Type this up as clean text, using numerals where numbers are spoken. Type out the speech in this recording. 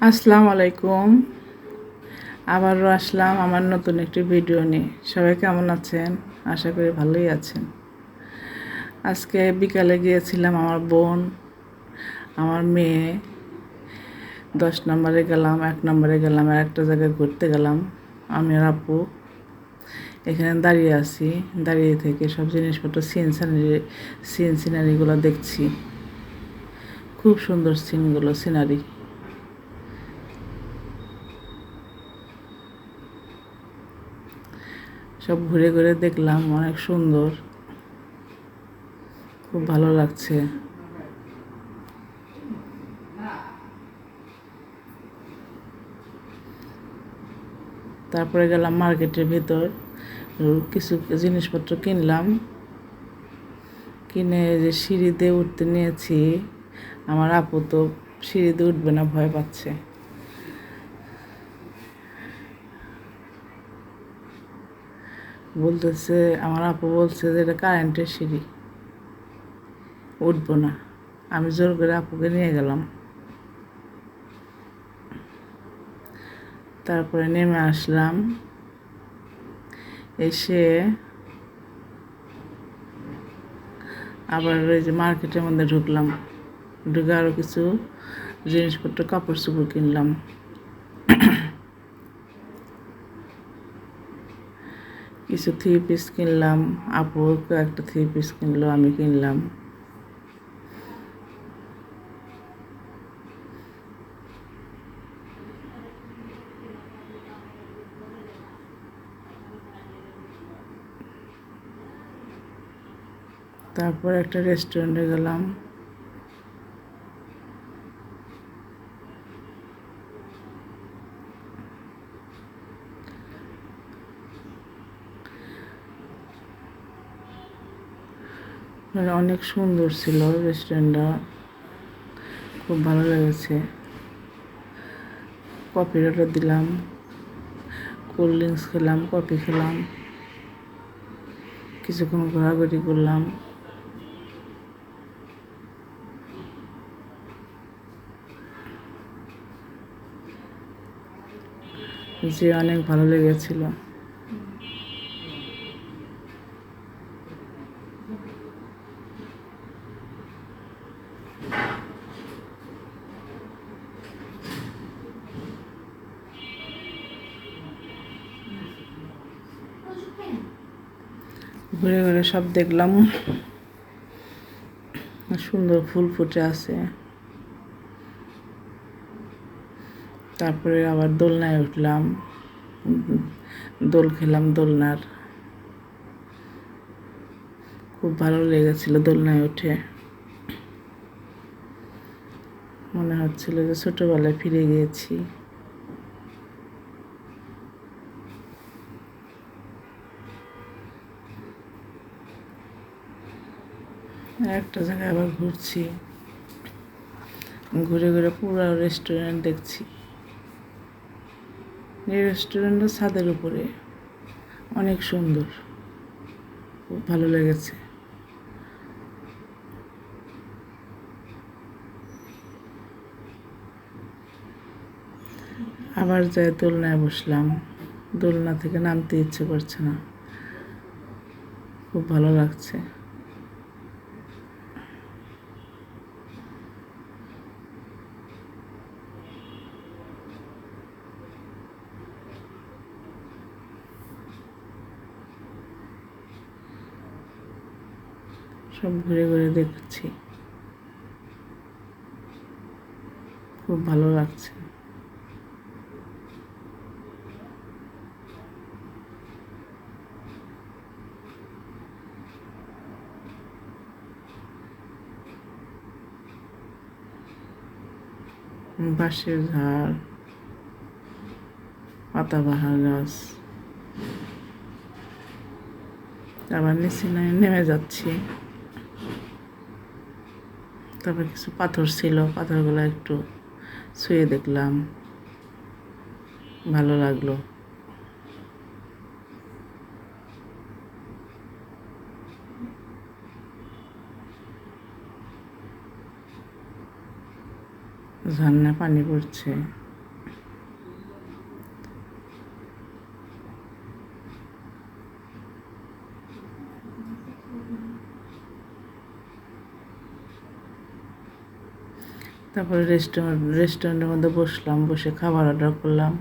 আসসালামু আলাইকুম। আবারও আসলাম আমার নতুন একটি ভিডিও নিয়ে। সবাই কেমন আছেন? আশা করি ভালোই আছেন। আজকে বিকালে গিয়েছিলাম আমার বোন, আমার মেয়ে, 10 নম্বরে গেলাম, 1 নম্বরে গেলাম, আর একটা জায়গায় ঘুরতে গেলাম। আমি আর আপু এখানে দাঁড়িয়ে আছি। দাঁড়িয়ে থেকে সব জিনিসপত্র সিনারিগুলো দেখছি। খুব সুন্দর সিনারি। সব ঘুরে ঘুরে দেখলাম, অনেক সুন্দর, খুব ভালো লাগছে। তারপরে গেলাম মার্কেটের ভেতর, কিছু জিনিসপত্র কিনলাম। কিনে যে সিঁড়িতে উঠতে নিয়েছি, আমার আপু তো সিঁড়িতে উঠবে না, ভয় পাচ্ছে। বলতেছে, আমার আপু বলছে যে এটা কারেন্টের সিঁড়ি, উঠবো না। আমি জোর করে আপুকে নিয়ে গেলাম। তারপরে নেমে আসলাম। এসে আবার ওই যে মার্কেটের মধ্যে ঢুকলাম। ঢুকে আরও কিছু জিনিসপত্র, কাপড় চোপড় কিনলাম। কিছু 3 পিস কিনলাম, আপু একটা 3 পিস কিনলো, আমি কিনলাম। তারপর একটা রেস্টুরেন্টে গেলাম। মানে অনেক সুন্দর ছিল রেস্টুরেন্টটা, খুব ভালো লেগেছে। কফির অর্ডার দিলাম, কোল্ড ড্রিঙ্কস খেলাম, কফি খেলাম, কিছুক্ষণ ঘোরাঘুরি করলাম। যে অনেক ভালো লেগেছিল। ঘুরে ঘুরে সব দেখলাম। সুন্দর ফুল ফুটে আছে। তারপরে আবার দোলনায় উঠলাম, দোল খেলাম দোলনার। খুব ভালো লেগেছিল দোলনায় উঠে। মনে হচ্ছিল যে ছোটবেলায় ফিরে গিয়েছি। একটা জায়গায় আবার ঘুরছি, ঘুরে ঘুরে পুরো রেস্টুরেন্ট দেখছি। এই রেস্টুরেন্টটা ছাদের উপরে, অনেক সুন্দর, খুব ভালো লেগেছে। আবার যাই দোলনায় বসলাম। দোলনা থেকে নামতে ইচ্ছে করছে না, খুব ভালো লাগছে। সব ঘুরে ঘুরে দেখছি, খুব ভালো লাগছে। বাঁশের ঝাড়, পাতাবাহার গাছ। আবার নিচে নেমে যাচ্ছি। তারপর কিছু পাথর ছিল, পাথরগুলো একটু ছুঁয়ে দেখলাম, ভালো লাগলো। ঝর্ণায় পানি পড়ছে। তারপরে রেস্টুরেন্টের মধ্যে বসলাম, বসে খাবার অর্ডার করলাম।